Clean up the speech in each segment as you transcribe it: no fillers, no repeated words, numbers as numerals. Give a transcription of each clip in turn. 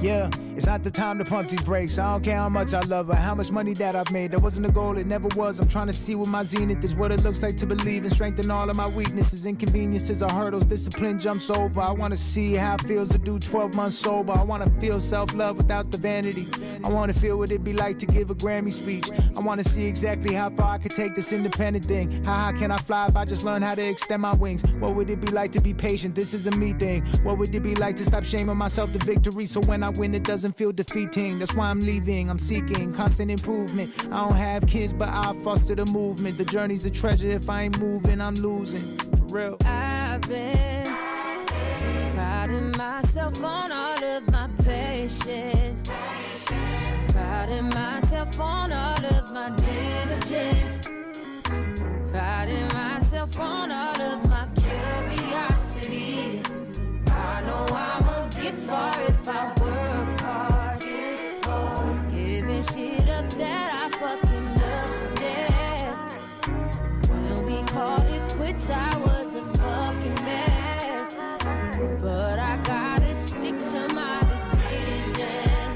Yeah, it's not the time to pump these brakes. I don't care how much I love her, how much money that I've made. That wasn't the goal, it never was. I'm trying to see what my zenith is, what it looks like to believe and strengthen all of my weaknesses. Inconveniences are hurdles, discipline jumps over. I want to see how it feels to do 12 months sober. I want to feel self-love without the vanity. I want to feel what it'd be like to give a Grammy speech. I want to see exactly how far I could take this independent thing. How high can I fly if I just learn how to extend my wings? What would it be like to be patient? This is a me thing. What would it be like to stop shaming myself to victory? So when I win, it doesn't feel defeating. That's why I'm leaving. I'm seeking constant improvement. I don't have kids, but I foster the movement. The journey's a treasure. If I ain't moving, I'm losing. For real. I've been priding myself on all of my patience, priding myself on all of my diligence, priding myself on all of my curiosity. I know I'ma get far if I work hard. Giving shit up that I fucking love to death. When we called it quits, I was a fucking mess. But I gotta stick to my decision.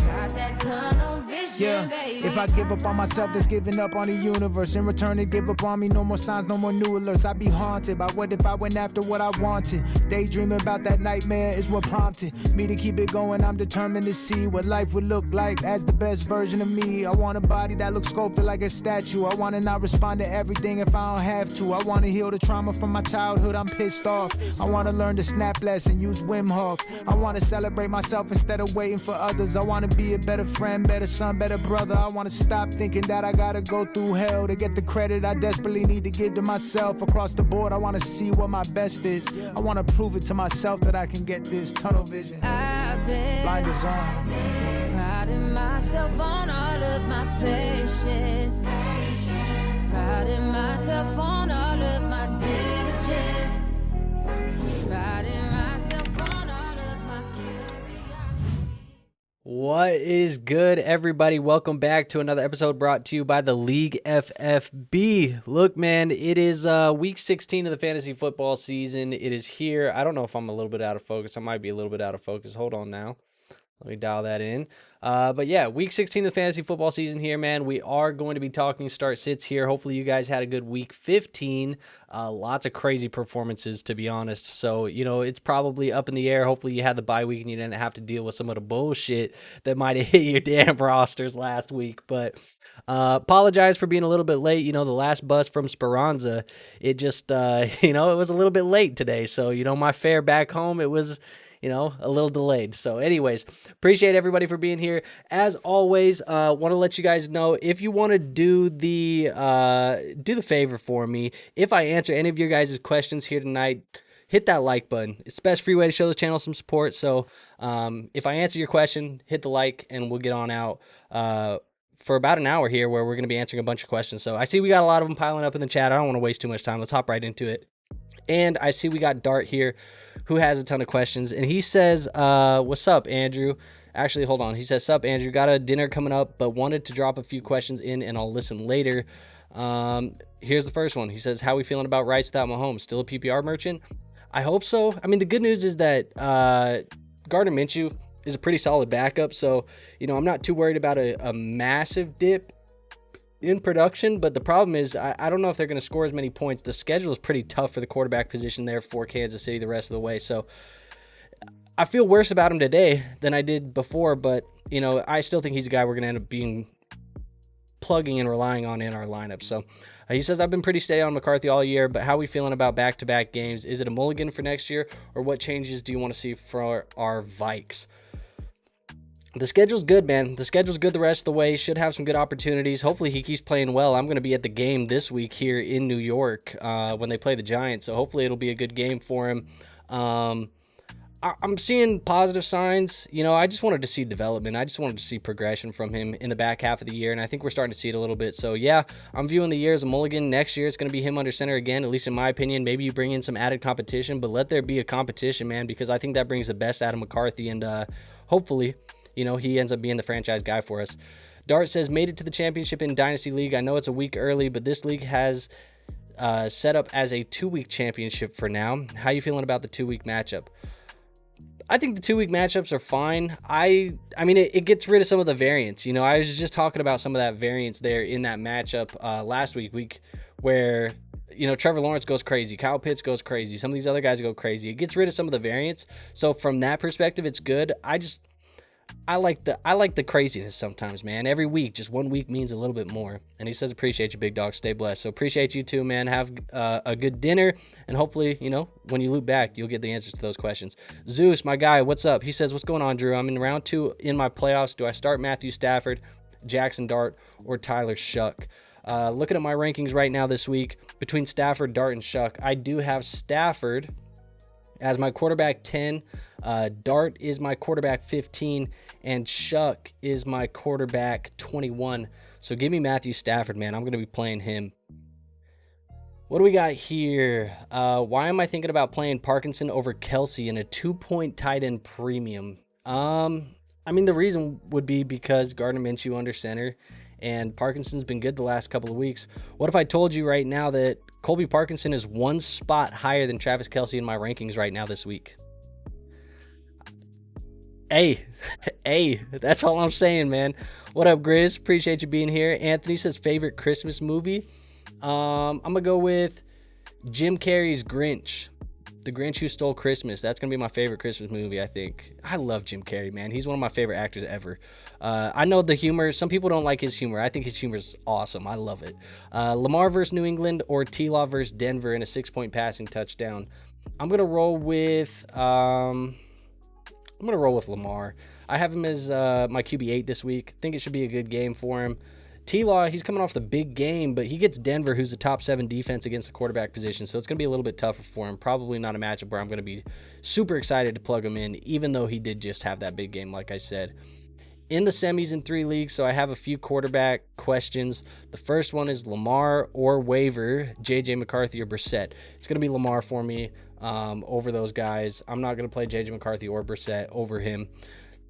Got that tunnel vision, baby. If I give up on myself, that's giving up on the universe. In return, it give up on me. No more signs, no more new alerts. I'd be haunted by what if I went after what I wanted. Daydreaming about that nightmare is what prompted me to keep it going. I'm determined to see what life would look like as the best version of me. I want a body that looks sculpted like a statue. I want to not respond to everything if I don't have to. I want to heal the trauma from my childhood. I'm pissed off. I want to learn to snap less and use Wim Hof. I want to celebrate myself instead of waiting for others. I want to be a better friend, better son, better brother. I want to stop thinking that I gotta go through hell to get the credit I desperately need to give to myself. Across the board, I want to see what my best is. I want to prove it to myself that I can get this tunnel vision. I've been Blinders on. priding myself on all of my patience, priding myself on all of my diligence, priding myself on all of my curiosity. What is good, everybody? Welcome back to another episode brought to you by the League FFB. Look, man, it is week 16 of the fantasy football season. It is here. I don't know if I'm a little bit out of focus. I might be a little bit out of focus. Hold on now. Let me dial that in. But yeah, week 16 of the fantasy football season here, man. We are going to be talking start sits here. Hopefully you guys had a good week 15. Lots of crazy performances, to be honest. So, you know, it's probably up in the air. Hopefully you had the bye week and you didn't have to deal with some of the bullshit that might have hit your damn rosters last week. But apologize for being a little bit late. You know, the last bus from Speranza, it just, you know, it was a little bit late today. So, you know, my fare back home, it was, you know, a little delayed. So anyways, appreciate everybody for being here. As always, want to let you guys know, if you want to do the favor for me, if I answer any of your guys' questions here tonight, hit that like button. It's the best free way to show the channel some support. So if I answer your question, hit the like and we'll get on out for about an hour here where we're going to be answering a bunch of questions. So I see we got a lot of them piling up in the chat. I don't want to waste too much time. Let's hop right into it. And I see we got Dart here who has a ton of questions. And he says, what's up, Andrew? Actually, hold on. He says, sup, Andrew. Got a dinner coming up, but wanted to drop a few questions in and I'll listen later. Here's the first one. He says, how we feeling about Rice without Mahomes? Still a PPR merchant? I hope so. I mean, the good news is that Gardner Minshew is a pretty solid backup. So, you know, I'm not too worried about a massive dip in production, but the problem is I don't know if they're going to score as many points. The schedule is pretty tough for the quarterback position there for Kansas City the rest of the way. So I feel worse about him today than I did before, but, you know, I still think he's a guy we're going to end up being plugging and relying on in our lineup. So he says, I've been pretty steady on McCarthy all year, but how are we feeling about back-to-back games? Is it a mulligan for next year, or what changes do you want to see for our Vikes? The schedule's good, man. The schedule's good the rest of the way. Should have some good opportunities. Hopefully he keeps playing well. I'm going to be at the game this week here in New York when they play the Giants, so hopefully it'll be a good game for him. I'm seeing positive signs. You know, I just wanted to see development. I just wanted to see progression from him in the back half of the year, and I think we're starting to see it a little bit. So, yeah, I'm viewing the year as a mulligan. Next year it's going to be him under center again, at least in my opinion. Maybe you bring in some added competition, but let there be a competition, man, because I think that brings the best out of McCarthy, and hopefully, you know, he ends up being the franchise guy for us. Dart says, made it to the championship in Dynasty League. I know it's a week early, but this league has set up as a 2-week championship for now. How you feeling about the 2-week matchup? I think the 2-week matchups are fine. I mean, it gets rid of some of the variance. I was just talking about some of that variance there in that matchup last week where, Trevor Lawrence goes crazy. Kyle Pitts goes crazy. Some of these other guys go crazy. It gets rid of some of the variance. So from that perspective, it's good. I like the craziness sometimes, man. Every week, just 1 week means a little bit more. And he says, appreciate you, big dog. Stay blessed. So appreciate you too, man. Have a good dinner. And hopefully, when you loop back, you'll get the answers to those questions. Zeus, my guy, what's up? He says, what's going on, Drew? I'm in round 2 in my playoffs. Do I start Matthew Stafford, Jackson Dart, or Tyler Shuck? Looking at my rankings right now this week, between Stafford, Dart, and Shuck, I do have Stafford as my quarterback 10, Dart is my quarterback 15, and Shuck is my quarterback 21. So give me Matthew Stafford, man. I'm going to be playing him. What do we got here? Why am I thinking about playing Parkinson over Kelsey in a 2-point tight end premium? I mean, the reason would be because Gardner Minshew under center, and Parkinson's been good the last couple of weeks. What if I told you right now that Colby Parkinson is 1 spot higher than Travis Kelce in my rankings right now this week? Hey, that's all I'm saying, man. What up, Grizz? Appreciate you being here. Anthony says favorite Christmas movie. I'm going to go with Jim Carrey's Grinch. The Grinch Who Stole Christmas. That's going to be my favorite Christmas movie, I think. I love Jim Carrey, man. He's one of my favorite actors ever. I know the humor. Some people don't like his humor. I think his humor is awesome. I love it. Lamar versus New England or T-Law versus Denver in a 6-point passing touchdown. I'm going to roll with Lamar. I have him as my QB8 this week. Think it should be a good game for him. T-Law, he's coming off the big game, but he gets Denver, who's the top 7 defense against the quarterback position, so it's going to be a little bit tougher for him. Probably not a matchup where I'm going to be super excited to plug him in, even though he did just have that big game, like I said. In the semis in 3 leagues, so I have a few quarterback questions. The first one is Lamar or waiver, J.J. McCarthy or Brissett. It's going to be Lamar for me over those guys. I'm not going to play J.J. McCarthy or Brissett over him.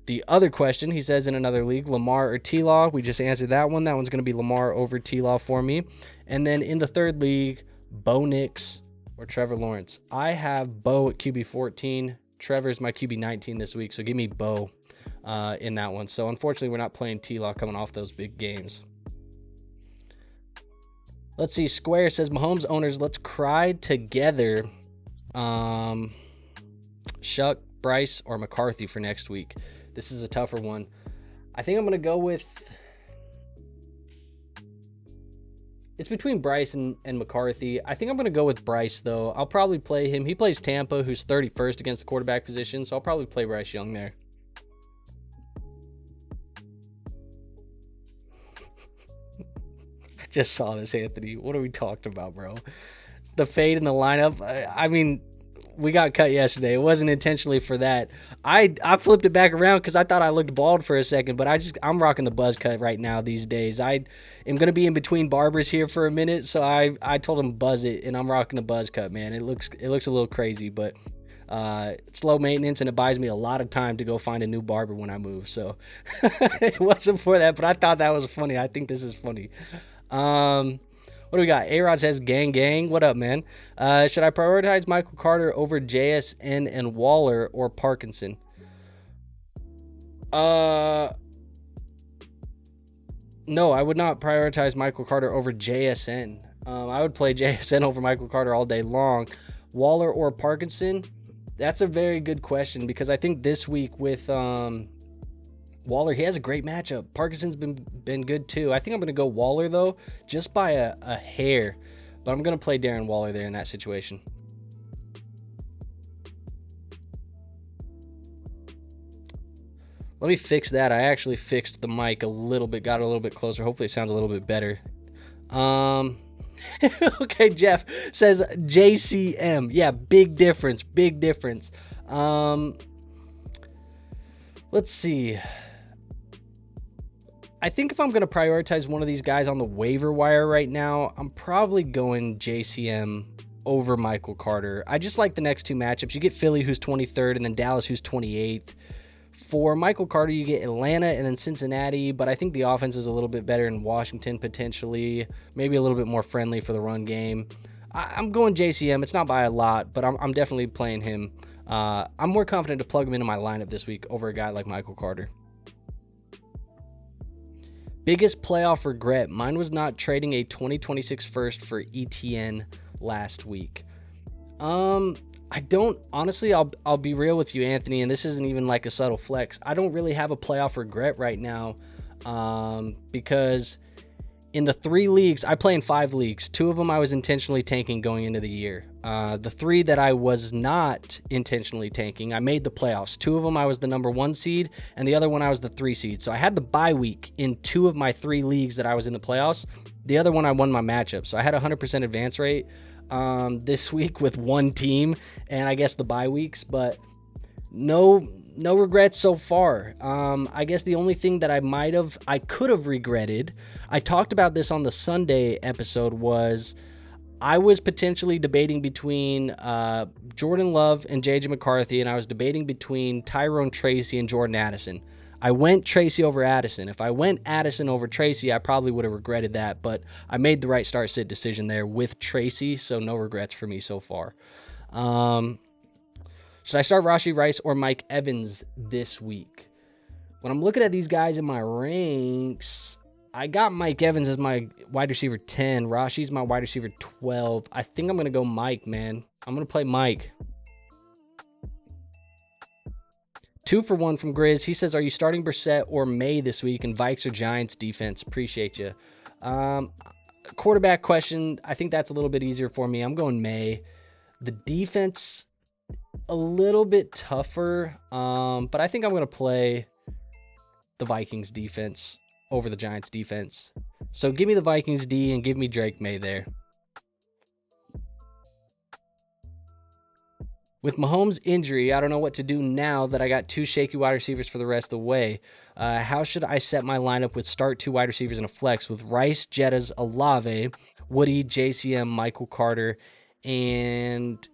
The other question, he says in another league, Lamar or T-Law. We just answered that one. That one's going to be Lamar over T-Law for me. And then in the 3rd league, Bo Nix or Trevor Lawrence. I have Bo at QB 14. Trevor's my QB 19 this week, so give me Bo in that one. So unfortunately, we're not playing T-Law coming off those big games. Let's see. Square says, Mahomes owners, let's cry together. Shuck, Bryce, or McCarthy for next week. This is a tougher one. I think I'm going to go with... It's between Bryce and McCarthy. I think I'm going to go with Bryce, though. I'll probably play him. He plays Tampa, who's 31st against the quarterback position, so I'll probably play Bryce Young there. I just saw this, Anthony. What are we talking about, bro? The fade in the lineup. I mean... We got cut yesterday. It wasn't intentionally for that. I flipped it back around because I thought I looked bald for a second, but I'm rocking the buzz cut right now these days. I am going to be in between barbers here for a minute, so I told him buzz it, and I'm rocking the buzz cut, man. It looks a little crazy, but it's low maintenance, and it buys me a lot of time to go find a new barber when I move. So it wasn't for that, but I thought that was funny. I think this is funny. What do we got? A-Rod says, gang. What up, man? Should I prioritize Michael Carter over JSN and Waller or Parkinson? No, I would not prioritize Michael Carter over JSN. I would play JSN over Michael Carter all day long. Waller or Parkinson? That's a very good question because I think this week with... Waller, he has a great matchup. Parkinson's been good too. I think I'm going to go Waller, though, just by a hair. But I'm going to play Darren Waller there in that situation. Let me fix that. I actually fixed the mic a little bit, got it a little bit closer. Hopefully it sounds a little bit better. Okay, Jeff says JCM. Yeah, big difference. Let's see. I think if I'm going to prioritize one of these guys on the waiver wire right now, I'm probably going JCM over Michael Carter. I just like the next 2 matchups. You get Philly, who's 23rd, and then Dallas, who's 28th. For Michael Carter, you get Atlanta and then Cincinnati, but I think the offense is a little bit better in Washington, potentially. Maybe a little bit more friendly for the run game. I'm going JCM. It's not by a lot, but I'm definitely playing him I'm more confident to plug him into my lineup this week over a guy like Michael Carter. Biggest playoff regret. Mine was not trading a 2026 first for ETN last week. I don't, honestly, I'll be real with you, Anthony, and this isn't even like a subtle flex. I don't really have a playoff regret right now, because in the 3 leagues, I play in 5 leagues. 2 of them I was intentionally tanking going into the year. The 3 that I was not intentionally tanking, I made the playoffs. 2 of them I was the number 1 seed, and the other one I was the 3 seed. So I had the bye week in 2 of my 3 leagues that I was in the playoffs. The other one I won my matchup. So I had a 100% advance rate this week with 1 team, and I guess the bye weeks, but no regrets so far. I guess the only thing that I could have regretted, I talked about this on the Sunday episode, was I was potentially debating between Jordan Love and JJ McCarthy, and I was debating between Tyrone Tracy and Jordan Addison. I went Tracy over Addison. If I went Addison over Tracy, I probably would have regretted that, but I made the right start-sit decision there with Tracy, so no regrets for me so far. Should I start Rashee Rice or Mike Evans this week? When I'm looking at these guys in my ranks, I got Mike Evans as my wide receiver 10. Rashee's my wide receiver 12. I think I'm going to go Mike, man. I'm going to play Mike. 2 for 1 from Grizz. He says, are you starting Brissett or May this week in Vikes or Giants defense? Appreciate you. Quarterback question, I think that's a little bit easier for me. I'm going May. The defense, a little bit tougher, but I think I'm going to play the Vikings defense over the Giants defense. So give me the Vikings D and give me Drake May there. With Mahomes' injury, I don't know what to do now that I got 2 shaky wide receivers for the rest of the way. How should I set my lineup with start 2 wide receivers and a flex with Rice, Jettas, Olave, Woody, JCM, Michael Carter, and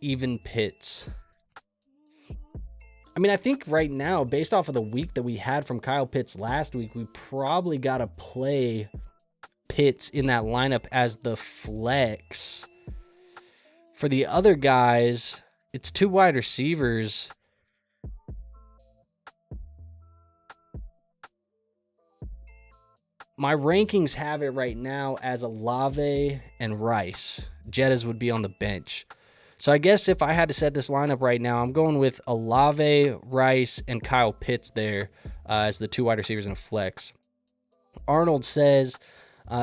even Pitts? I mean, I think right now, based off of the week that we had from Kyle Pitts last week, we probably got to play Pitts in that lineup as the flex. For the other guys, it's 2 wide receivers. My rankings have it right now as Olave and Rice. Jettas would be on the bench. So I guess if I had to set this lineup right now, I'm going with Olave, Rice, and Kyle Pitts there as the 2 wide receivers in a flex. Arnold says,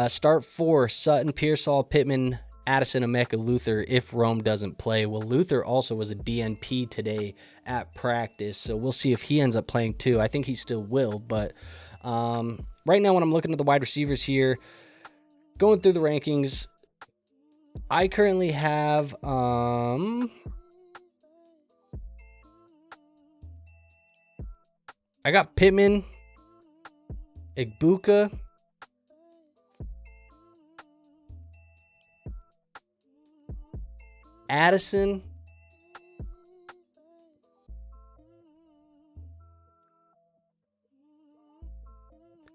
start 4, Sutton, Pearsall, Pittman, Addison, Emeka, Luther if Rome doesn't play. Well, Luther also was a DNP today at practice, so we'll see if he ends up playing too. I think he still will, but right now when I'm looking at the wide receivers here, going through the rankings, I currently have I got Pittman, Igbuka, Addison,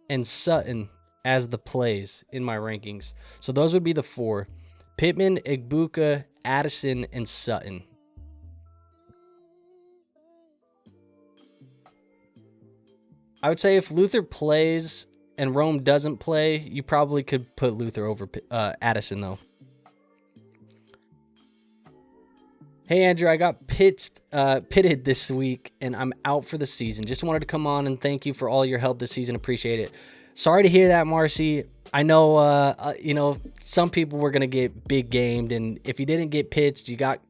and Sutton as the plays in my rankings. So those would be the 4. Pittman, Igbuka, Addison, and Sutton. I would say if Luther plays and Rome doesn't play, you probably could put Luther over Addison, though. Hey, Andrew, I got pitted this week, and I'm out for the season. Just wanted to come on and thank you for all your help this season. Appreciate it. Sorry to hear that, Marcy. I know, some people were going to get big gamed, and if you didn't get pitched, you got,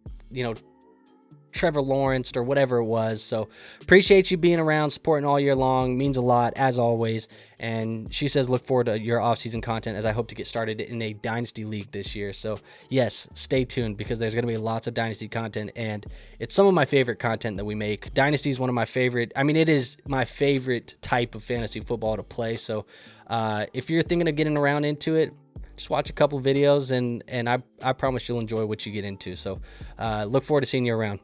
Trevor Lawrence or whatever it was. So appreciate you being around, supporting all year long. Means a lot, as always. And she says, look forward to your offseason content as I hope to get started in a Dynasty League this year. So yes, stay tuned because there's going to be lots of Dynasty content, and it's some of my favorite content that we make. Dynasty is one of my favorite. I mean, it is my favorite type of fantasy football to play. So if you're thinking of getting around into it, just watch a couple of videos, and I promise you'll enjoy what you get into. So look forward to seeing you around.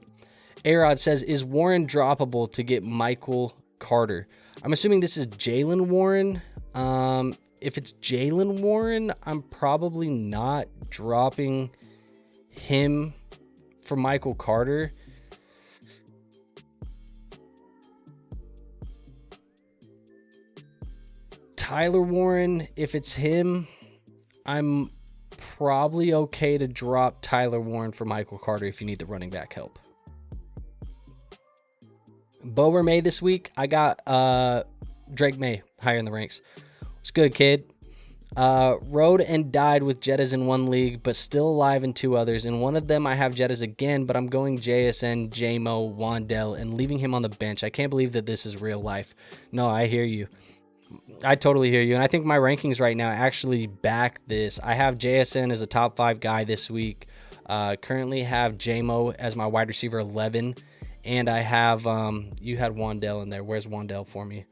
Arod says, is Warren droppable to get Michael Carter? I'm assuming this is Jalen Warren. If it's Jalen Warren, I'm probably not dropping him for Michael Carter. Tyler Warren, if it's him, I'm probably okay to drop Tyler Warren for Michael Carter if you need the running back help. Bower May this week, I got Drake May higher in the ranks. It's good, kid. Rode and died with Jettas in one league, but still alive in two others. In one of them, I have Jettas again, but I'm going JSN, JMO, Wandell, and leaving him on the bench. I can't believe that this is real life. No, I hear you. I totally hear you, and I think my rankings right now actually back this. I have JSN as a top 5 guy this week. Currently have JMO as my wide receiver 11, and I have you had Wandell in there. Where's Wandell for me?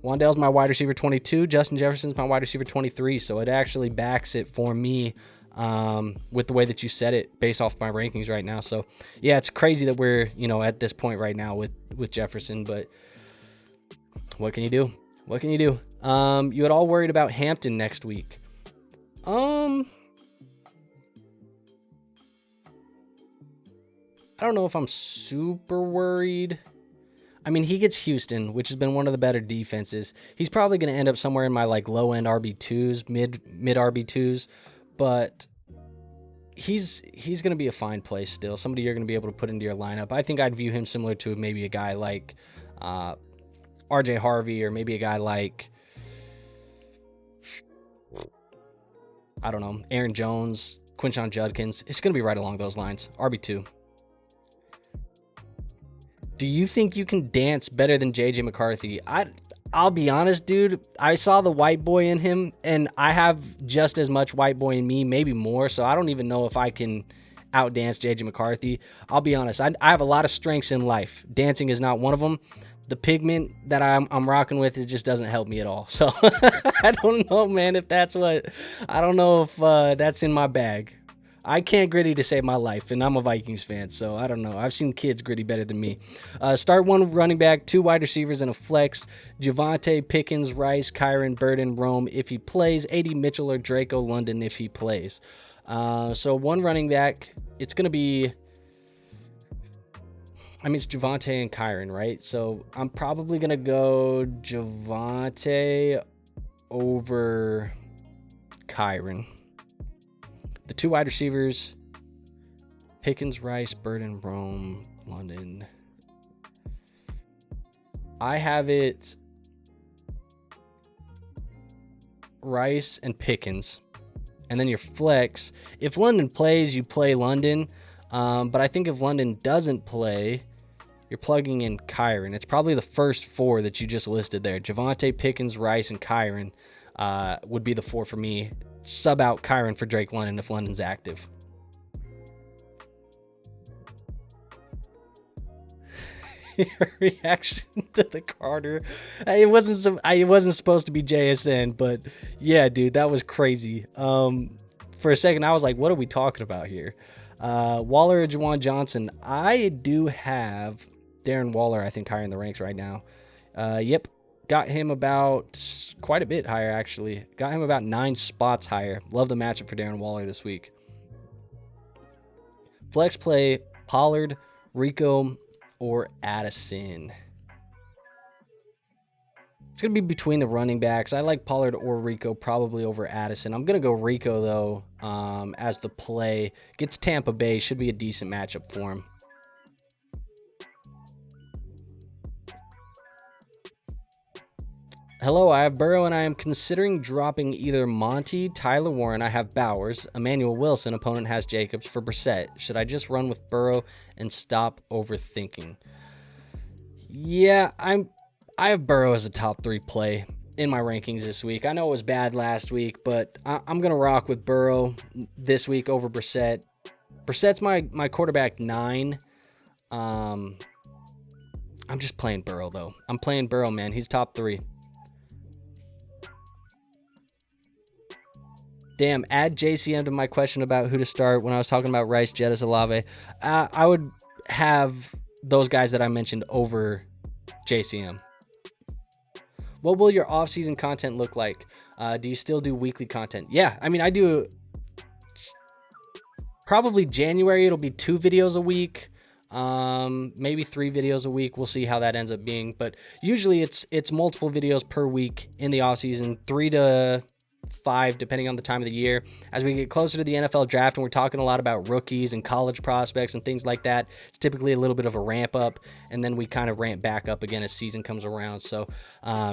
Wandell's my wide receiver 22. Justin Jefferson's my wide receiver 23. So it actually backs it for me with the way that you said it based off my rankings right now. So yeah, it's crazy that we're, at this point right now with Jefferson, but what can you do? What can you do? You had all worried about Hampton next week. I don't know if I'm super worried. I mean, he gets Houston, which has been one of the better defenses. He's probably going to end up somewhere in my low end RB2s, mid RB2s, but he's going to be a fine play still. Somebody you're going to be able to put into your lineup. I think I'd view him similar to maybe a guy like RJ Harvey, or maybe a guy like, I don't know, Aaron Jones, Quinshon Judkins. It's going to be right along those lines. RB2. Do you think you can dance better than JJ McCarthy? I'll be honest, dude. I saw the white boy in him, and I have just as much white boy in me, maybe more. So I don't even know if I can outdance JJ McCarthy. I'll be honest. I have a lot of strengths in life. Dancing is not one of them. The pigment that I'm rocking with, it just doesn't help me at all. So I don't know, man, if that's what. I don't know if that's in my bag. I can't gritty to save my life, and I'm a Vikings fan, so I don't know. I've seen kids gritty better than me. Start one running back, 2 wide receivers, and a flex. Javonte, Pickens, Rice, Kyron, Burden, Rome if he plays. AD Mitchell or Draco London if he plays. So one running back, it's going to be... it's Javonte and Kyron, right? So I'm probably going to go Javonte over Kyron. The 2 wide receivers, Pickens, Rice, Burden, Rome, London. I have it Rice and Pickens. And then your flex. If London plays, you play London. But I think if London doesn't play, you're plugging in Kyron. It's probably the first 4 that you just listed there. Javonte, Pickens, Rice, and Kyron would be the 4 for me. Sub out Kyron for Drake London if London's active. Your reaction to the Carter. It wasn't supposed to be JSN, but yeah, dude, that was crazy. For a second, I was like, what are we talking about here? Waller or Juwan Johnson? I do have Darren Waller, I think, higher in the ranks right now. Yep. Got him about quite a bit higher, actually. Got him about 9 spots higher. Love the matchup for Darren Waller this week. Flex play, Pollard, Rico, or Addison. It's going to be between the running backs. I like Pollard or Rico probably over Addison. I'm going to go Rico, though, as the play. Gets Tampa Bay. Should be a decent matchup for him. Hello, I have Burrow, and I am considering dropping either Monty, Tyler Warren. I have Bowers, Emmanuel Wilson. Opponent has Jacobs for Brissett. Should I just run with Burrow and stop overthinking? Yeah, I have Burrow as a top 3 play in my rankings this week. I know it was bad last week, but I'm going to rock with Burrow this week over Brissett. Brissett's my quarterback 9. I'm just playing Burrow, though. I'm playing Burrow, man. He's top 3. Damn, add JCM to my question about who to start when I was talking about Rice, Jettis, Olave. I would have those guys that I mentioned over JCM. What will your off-season content look like? Do you still do weekly content? Yeah, I do probably January. It'll be 2 videos a week. maybe 3 videos a week. We'll see how that ends up being, but usually it's multiple videos per week in the off season, 3 to 5 depending on the time of the year. As we get closer to the NFL draft and we're talking a lot about rookies and college prospects and things like that, it's typically a little bit of a ramp up, and then we kind of ramp back up again as season comes around. So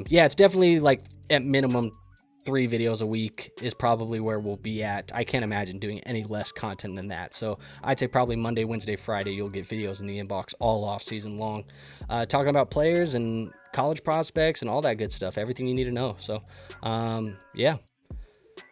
yeah, it's definitely like at minimum 3 videos a week is probably where we'll be at. I can't imagine doing any less content than that. So I'd say probably Monday, Wednesday, Friday, you'll get videos in the inbox all off season long, talking about players and college prospects and all that good stuff, everything you need to know. So yeah.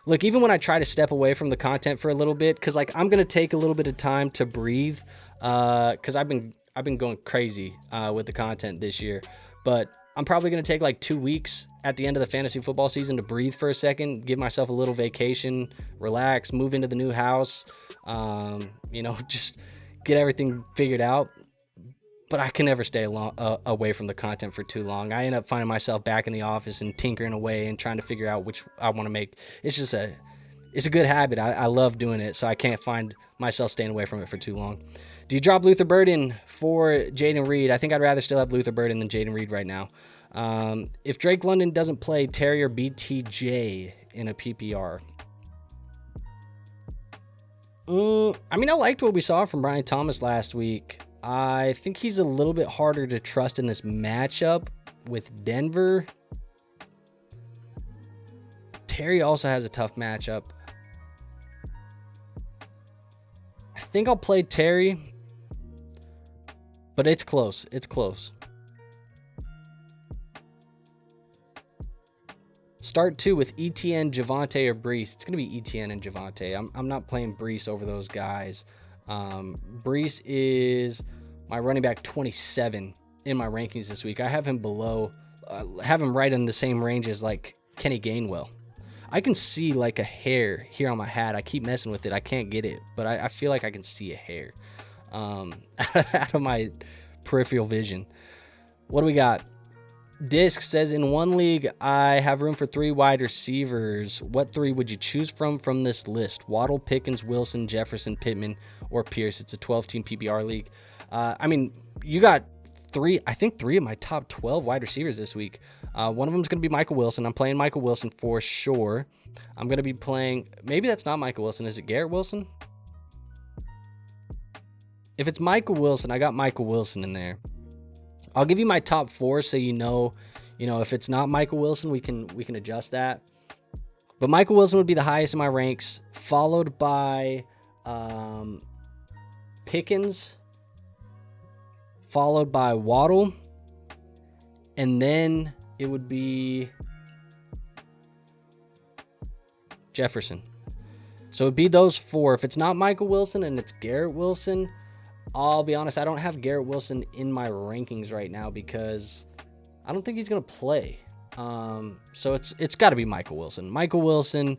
Look, even when I try to step away from the content for a little bit, because like I'm gonna take a little bit of time to breathe, because I've been going crazy with the content this year, but I'm probably gonna take like 2 weeks at the end of the fantasy football season to breathe for a second, give myself a little vacation, relax, move into the new house, just get everything figured out. But I can never stay away from the content for too long. I end up finding myself back in the office and tinkering away and trying to figure out which I want to make. It's a good habit. I love doing it, so I can't find myself staying away from it for too long. Do you drop Luther Burden for Jaden Reed? I think I'd rather still have Luther Burden than Jaden Reed right now. If Drake London doesn't play, Terry or BTJ in a PPR? I liked what we saw from Bryant Thomas last week. I think he's a little bit harder to trust in this matchup with Denver. Terry also has a tough matchup. I think I'll play Terry, but it's close. It's close. Start 2 with ETN, Javonte, or Breece. It's going to be ETN and Javonte. I'm not playing Breece over those guys. Breece is my running back 27 in my rankings this week. I have him have him right in the same range as like Kenny Gainwell. I can see like a hair here on my hat. I keep messing with it. I can't get it, but I feel like I can see a hair out of my peripheral vision. What do we got? Disc says, in one league, I have room for 3 wide receivers. What 3 would you choose from this list? Waddle, Pickens, Wilson, Jefferson, Pittman, or Pierce? It's a 12-team PPR league. You got 3 of my top 12 wide receivers this week. One of them is going to be Michael Wilson. I'm playing Michael Wilson for sure. I'm going to be playing, maybe that's not Michael Wilson. Is it Garrett Wilson? If it's Michael Wilson, I got Michael Wilson in there. I'll give you my top 4 so you know if it's not Michael Wilson, we can adjust that. But Michael Wilson would be the highest in my ranks, followed by Pickens, followed by Waddle, and then it would be Jefferson. So it'd be those 4. If it's not Michael Wilson and it's Garrett Wilson, I'll be honest, I don't have Garrett Wilson in my rankings right now because I don't think he's going to play. So it's got to be Michael Wilson. Michael Wilson,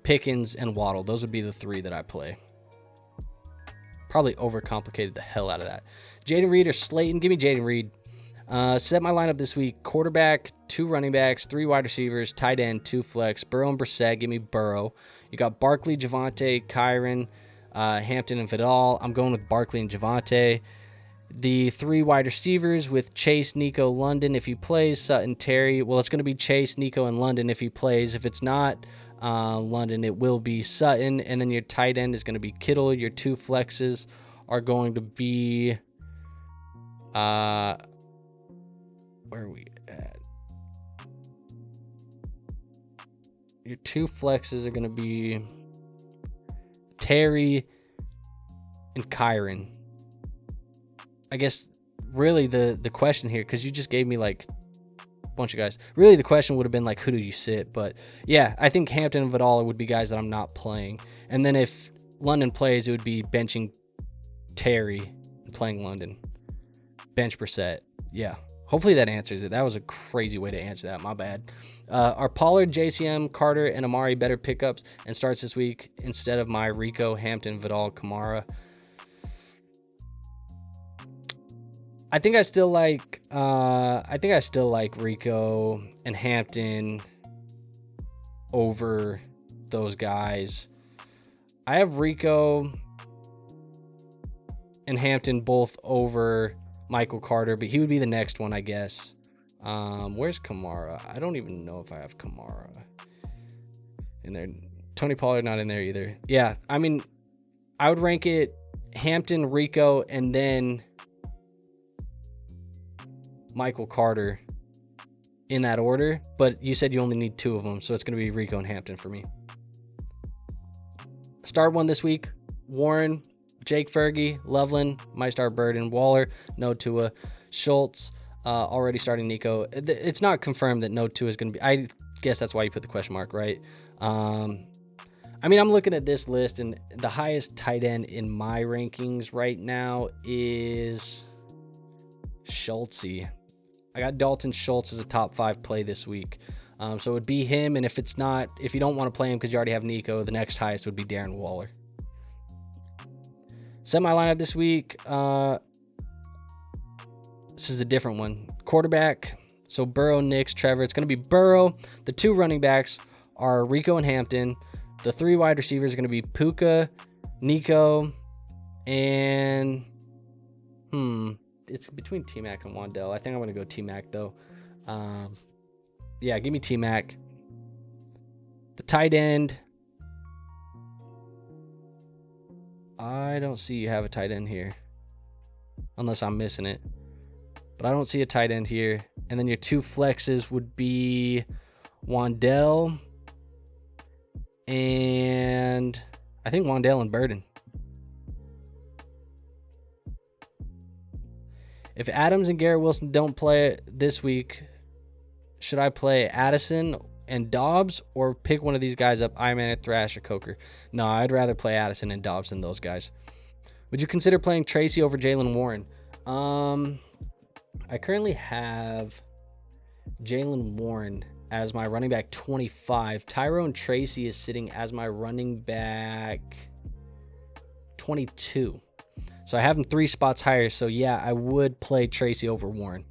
Pickens, and Waddle. Those would be the 3 that I play. Probably overcomplicated the hell out of that. Jaden Reed or Slayton? Give me Jaden Reed. Set my lineup this week. Quarterback, 2 running backs, 3 wide receivers, tight end, 2 flex. Burrow and Brissett. Give me Burrow. You got Barkley, Javonte, Kyron, Hampton, and Vidal. I'm going with Barkley and Javonte. The 3 wide receivers with Chase, Nico, London if he plays, Sutton, Terry. Well, it's going to be Chase, Nico, and London if he plays. If it's not London, it will be Sutton. And then your tight end is going to be Kittle. Your 2 flexes are going to be... where are we at? Your 2 flexes are going to be Terry and Kyron. I guess really the question here, because you just gave me like a bunch of guys. Really the question would have been like, who do you sit? But yeah, I think Hampton and Vidal would be guys that I'm not playing. And then if London plays, it would be benching Terry and playing London. Bench Brissett. Yeah. Hopefully that answers it. That was a crazy way to answer that. My bad. Are Pollard, JCM, Carter, and Amari better pickups and starts this week instead of my Rico, Hampton, Vidal, Kamara? I think I still like Rico and Hampton over those guys. I have Rico and Hampton both over Michael Carter, but he would be the next one, I guess. Where's Kamara? I don't even know if I have Kamara in there. Tony Pollard not in there either. Yeah, I mean, I would rank it Hampton, Rico, and then Michael Carter in that order. But you said you only need 2 of them, so it's going to be Rico and Hampton for me. Start one this week: Warren, Jake Fergie, Loveland. Might start Burden, Waller, no Tua, Schultz. Already starting Nico. It's not confirmed that no Tua is going to be. I guess that's why you put the question mark, right? I mean, I'm looking at this list, and the highest tight end in my rankings right now is Schultzy. I got Dalton Schultz as a top 5 play this week. So it would be him, and if you don't want to play him because you already have Nico, the next highest would be Darren Waller. Set my lineup this week. This is a different one. Quarterback. So Burrow, Nix, Trevor. It's going to be Burrow. The 2 running backs are Rico and Hampton. The 3 wide receivers are going to be Puka, Nico, and it's between T-Mac and Wandell. I think I'm going to go T-Mac, though. Yeah, give me T-Mac. The tight end. I don't see you have a tight end here. Unless I'm missing it. But I don't see a tight end here. And then your 2 flexes would be Wandell and I think Wandell and Burden. If Adams and Garrett Wilson don't play this week, should I play Addison and Dobbs or pick one of these guys up, Ironman, Thrash, or Coker? No, I'd rather play Addison and Dobbs than those guys. Would you consider playing Tracy over Jalen Warren? I currently have Jalen Warren as my running back 25. Tyrone Tracy is sitting as my running back 22. So I have him 3 spots higher. So yeah, I would play Tracy over Warren.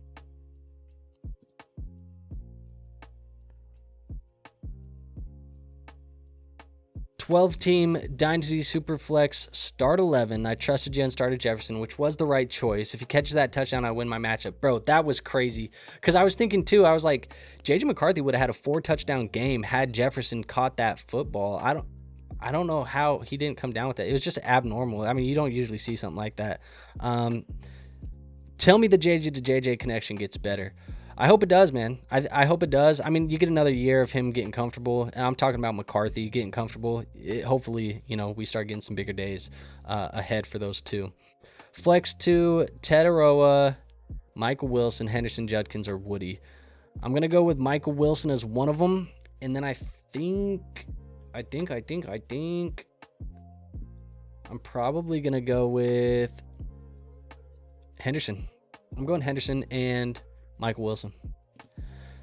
12-team Dynasty Superflex start 11. I trusted you and started Jefferson, which was the right choice. If he catches that touchdown, I win my matchup. Bro, that was crazy. Because I was thinking, too, I was like, J.J. McCarthy would have had a 4-touchdown game had Jefferson caught that football. I don't know how he didn't come down with it. It was just abnormal. I mean, you don't usually see something like that. Tell me the JJ to JJ connection gets better. I hope it does, man. I hope it does. I mean, you get another year of him getting comfortable, and I'm talking about McCarthy getting comfortable. Hopefully, we start getting some bigger days ahead for those 2. Flex 2, Ted Aroa, Michael Wilson, Henderson, Judkins, or Woody. I'm going to go with Michael Wilson as one of them, and then I think I'm probably going to go with Henderson. I'm going Henderson and Michael Wilson.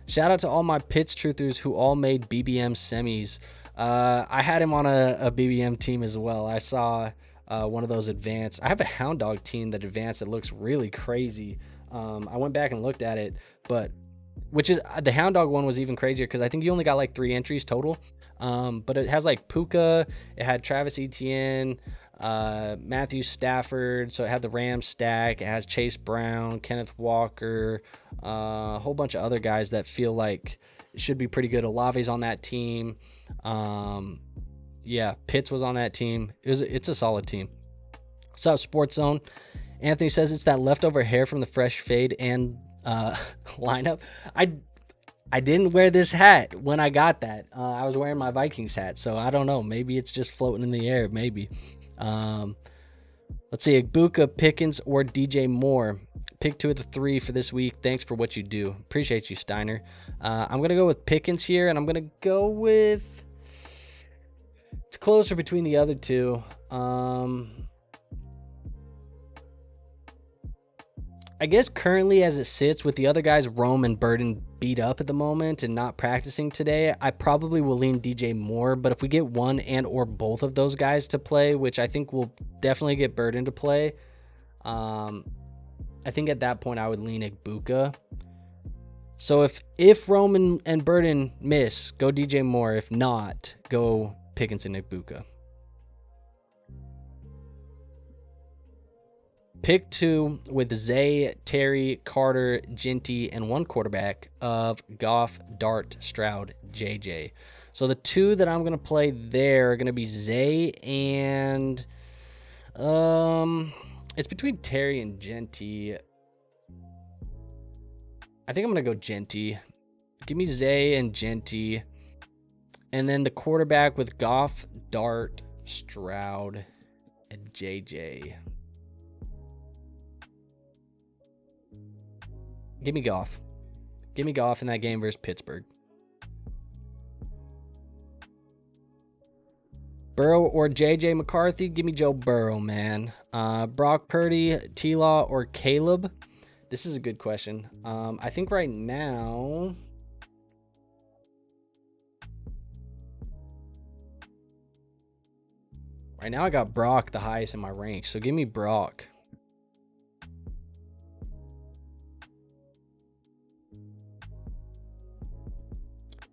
Shout out to all my Pitts truthers who all made BBM semis. I had him on a BBM team as well. I saw one of those advanced. I have a Hound Dog team that advanced that looks really crazy. I went back and looked at it, but which is the Hound Dog one was even crazier because I think you only got like 3 entries total. But it has like Puka, it had Travis Etienne, Matthew Stafford, so it had the Rams stack, it has Chase Brown, Kenneth Walker, a whole bunch of other guys that feel like it should be pretty good. Olave's on that team. Pitts was on that team. It's a solid team. What's up, Sports Zone? Anthony says it's that leftover hair from the fresh fade and lineup. I didn't wear this hat when I got that. I was wearing my Vikings hat, so I don't know. Maybe it's just floating in the air. Maybe. Let's see. Igbuka, Pickens, or DJ Moore. Pick 2 of the 3 for this week. Thanks for what you do. Appreciate you, Steiner. I'm going to go with Pickens here, and I'm going to go with... It's closer between the other 2. I guess currently as it sits with the other guys, Rome and Burden beat up at the moment and not practicing today, I probably will lean DJ Moore. But if we get one and or both of those guys to play, which I think will definitely get Burden to play, I think at that point I would lean Igbuka. So if Rome and Burden miss, go DJ Moore. If not, go Pickens and Igbuka. Pick 2 with Zay, Terry, Carter, Ginty, and 1 quarterback of Goff, Dart, Stroud, JJ. So the 2 that I'm going to play there are going to be Zay and it's between Terry and Ginty. I think I'm going to go Ginty. Give me Zay and Ginty. And then the quarterback with Goff, Dart, Stroud, and JJ. Give me Goff. Give me Goff in that game versus Pittsburgh. Burrow or JJ McCarthy? Give me Joe Burrow, man. Brock Purdy, T-Law, or Caleb? This is a good question. I think right now... Right now I got Brock the highest in my rank, so give me Brock.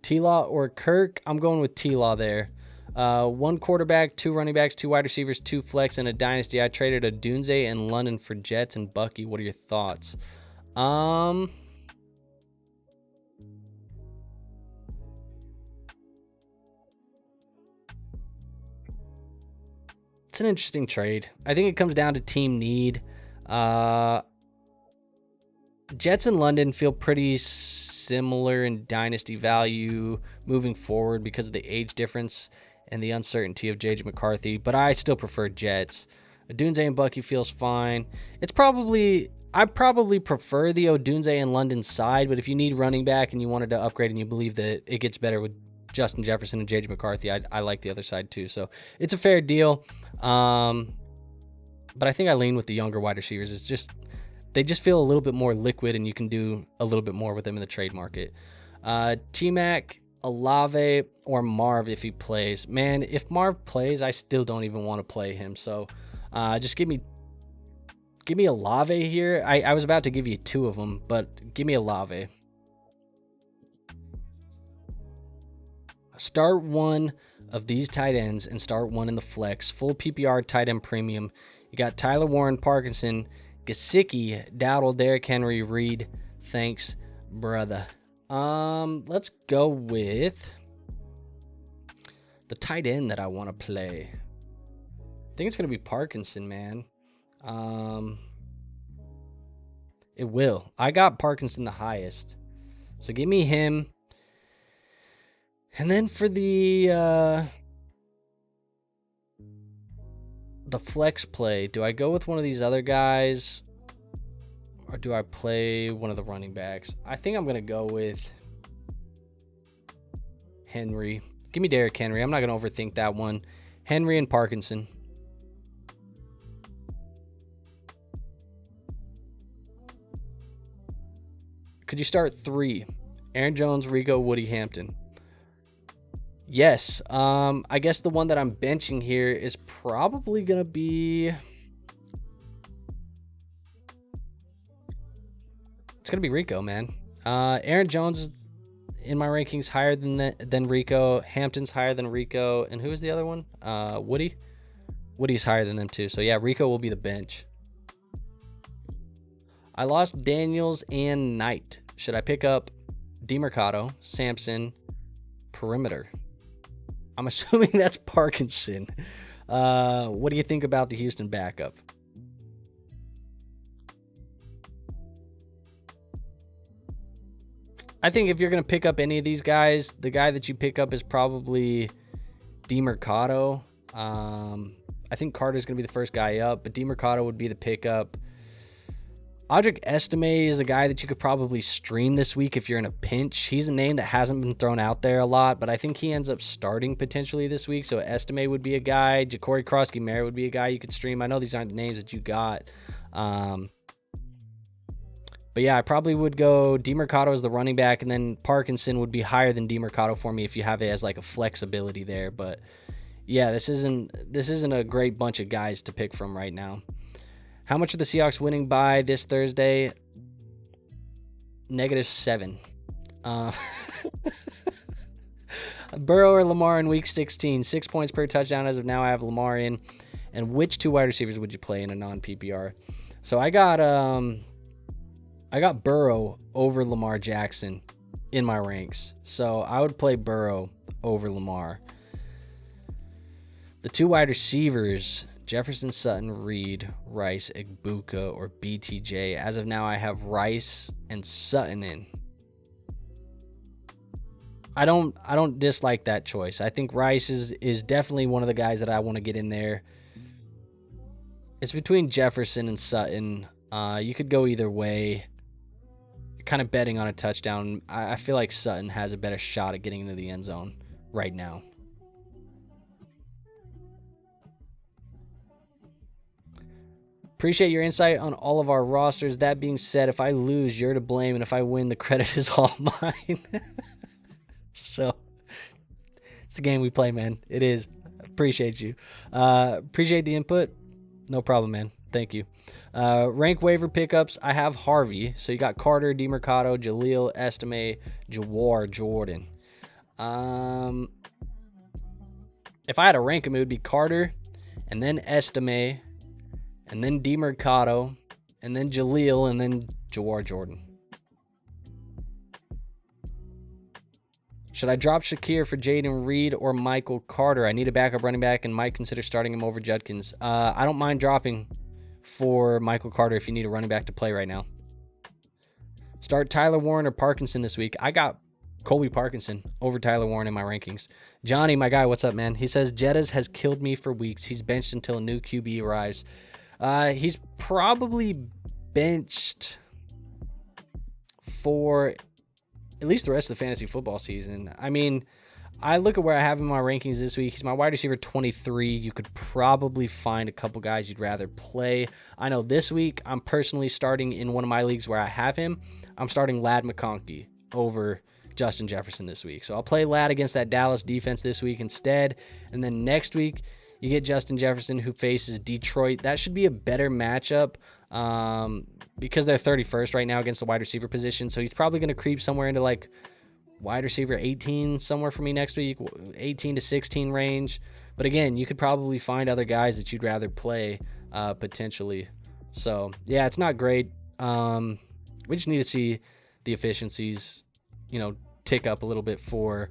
T-Law or Kirk? I'm going with T-Law there. 1 quarterback, 2 running backs, 2 wide receivers, 2 flex, and a dynasty. I traded a Dunze and London for Jets and Bucky. What are your thoughts? It's an interesting trade. I think it comes down to team need. Jets and London feel pretty similar in dynasty value moving forward because of the age difference and the uncertainty of JJ McCarthy, but I still prefer Jets. Odunze and Bucky feels fine. I probably prefer the Odunze and London side, but if you need running back and you wanted to upgrade and you believe that it gets better with Justin Jefferson and JJ McCarthy, I like the other side too. So it's a fair deal. But I think I lean with the younger wide receivers. They just feel a little bit more liquid, and you can do a little bit more with them in the trade market. T-Mac, Olave, or Marv if he plays. Man, if Marv plays, I still don't even want to play him. So just give me Olave here. I was about to give you 2 of them, but give me Olave. Start 1 of these tight ends and start 1 in the flex. Full PPR tight end premium. You got Tyler Warren, Parkinson, Gesicki, Dowdle, Derrick Henry, Reed. Thanks, brother. Let's go with the tight end that I want to play. I think it's going to be Parkinson, man. It will. I got Parkinson the highest. So give me him. And then for the flex play, do I go with one of these other guys or do I play one of the running backs? I think I'm going to go with Henry. Give me Derrick Henry. I'm not going to overthink that one. Henry and Parkinson. Could you start 3? Aaron Jones, Rico, Woody, Hampton. Yes. I guess the one that I'm benching here is probably going to be... It's going to be Rico, man. Aaron Jones is in my rankings higher than Rico. Hampton's higher than Rico. And who is the other one? Woody? Woody's higher than them too. So yeah, Rico will be the bench. I lost Daniels and Knight. Should I pick up DeMercado, Sampson, perimeter? I'm assuming that's Parkinson. What do you think about the Houston backup? I think if you're going to pick up any of these guys, the guy that you pick up is probably DeMercado. I think Carter's going to be the first guy up, but DeMercado would be the pickup. Audric Estime is a guy that you could probably stream this week if you're in a pinch. He's a name that hasn't been thrown out there a lot, but I think he ends up starting potentially this week. So Estime would be a guy. Ja'Cory Krosky-Merritt would be a guy you could stream. I know these aren't the names that you got. But yeah, I probably would go DeMercado as the running back, and then Parkinson would be higher than DeMercado for me if you have it as like a flexibility there. But yeah, this isn't a great bunch of guys to pick from right now. How much are the Seahawks winning by this Thursday? -7. Burrow or Lamar in week 16. 6 points per touchdown as of now. I have Lamar in. And which 2 wide receivers would you play in a non-PPR? So I got Burrow over Lamar Jackson in my ranks. So I would play Burrow over Lamar. The two wide receivers, Jefferson, Sutton, Reed, Rice, Igbuka, or BTJ. As of now, I have Rice and Sutton in. I don't dislike that choice. I think Rice is definitely one of the guys that I want to get in there. It's between Jefferson and Sutton. You could go either way. You're kind of betting on a touchdown. I feel like Sutton has a better shot at getting into the end zone right now. Appreciate your insight on all of our rosters. That being said, if I lose, you're to blame, and if I win, the credit is all mine. So, it's the game we play, man. It is. Appreciate you. Appreciate the input. No problem, man. Thank you. Rank waiver pickups. I have Harvey. So, you got Carter, DeMercado, Jaleel, Estime, Jawar, Jordan. If I had to rank them, it would be Carter, and then Estime, and then DeMercado, and then Jaleel, and then Jawar, Jordan. Should I drop Shakir for Jaden Reed or Michael Carter? I need a backup running back and might consider starting him over Judkins. I don't mind dropping for Michael Carter if you need a running back to play right now. Start Tyler Warren or Parkinson this week. I got Colby Parkinson over Tyler Warren in my rankings. Johnny, my guy, what's up, man? He says, Jettas has killed me for weeks. He's benched until a new QB arrives. He's probably benched for at least the rest of the fantasy football season. I mean, I look at where I have him in my rankings this week. He's my wide receiver 23. You could probably find a couple guys you'd rather play. I know this week I'm personally starting in one of my leagues where I have him. I'm starting Ladd McConkey over Justin Jefferson this week. So I'll play Ladd against that Dallas defense this week instead. And then next week, you get Justin Jefferson who faces Detroit. That should be a better matchup because they're 31st right now against the wide receiver position. So he's probably going to creep somewhere into like wide receiver 18 somewhere for me next week, 18 to 16 range. But again, you could probably find other guys that you'd rather play potentially. So yeah, it's not great. We just need to see the efficiencies, tick up a little bit for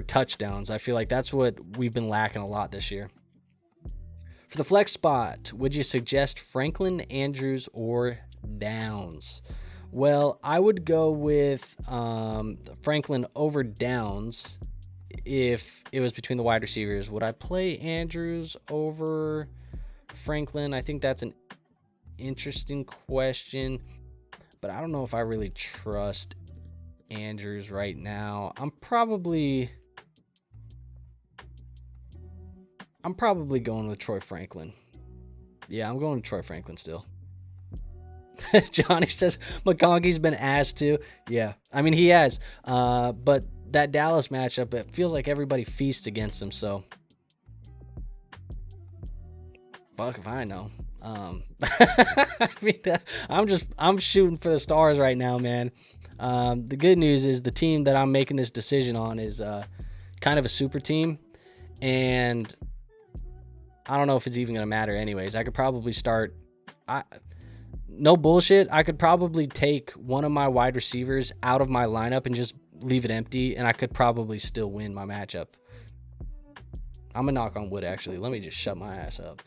touchdowns. I feel like that's what we've been lacking a lot this year. For the flex spot, would you suggest Franklin, Andrews, or Downs? Well, I would go with Franklin over Downs if it was between the wide receivers. Would I play Andrews over Franklin? I think that's an interesting question, but I don't know if I really trust Andrews right now. I'm probably going with Troy Franklin. Yeah, I'm going with Troy Franklin still. Johnny says McConkey's been asked to. Yeah, I mean he has. But that Dallas matchup, it feels like everybody feasts against him. So, fuck if I know. I mean, I'm shooting for the stars right now, man. The good news is the team that I'm making this decision on is kind of a super team, and I don't know if it's even going to matter anyways. I could probably start... no bullshit, I could probably take one of my wide receivers out of my lineup and just leave it empty, and I could probably still win my matchup. I'm going to knock on wood, actually. Let me just shut my ass up.